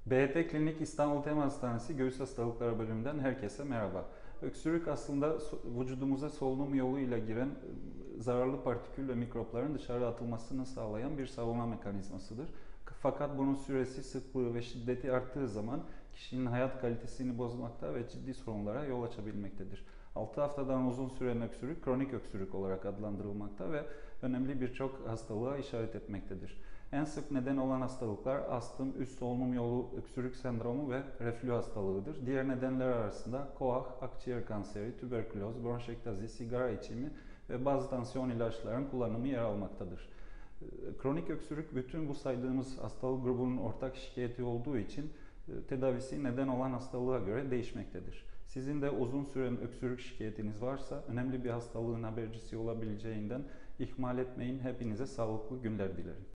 BT Klinik İstanbul Tema Hastanesi Göğüs Hastalıkları bölümünden herkese merhaba. Öksürük aslında vücudumuza solunum yoluyla giren zararlı partikül ve mikropların dışarı atılmasını sağlayan bir savunma mekanizmasıdır. Fakat bunun süresi, sıklığı ve şiddeti arttığı zaman kişinin hayat kalitesini bozmakta ve ciddi sorunlara yol açabilmektedir. 6 haftadan uzun süren öksürük kronik öksürük olarak adlandırılmakta ve önemli birçok hastalığa işaret etmektedir. En sık neden olan hastalıklar astım, üst solunum yolu öksürük sendromu ve reflü hastalığıdır. Diğer nedenler arasında koah, akciğer kanseri, tüberküloz, bronşektazi, sigara içimi ve bazı tansiyon ilaçlarının kullanımı yer almaktadır. Kronik öksürük bütün bu saydığımız hastalık grubunun ortak şikayeti olduğu için tedavisi neden olan hastalığa göre değişmektedir. Sizin de uzun süren öksürük şikayetiniz varsa önemli bir hastalığın habercisi olabileceğinden ihmal etmeyin. Hepinize sağlıklı günler dilerim.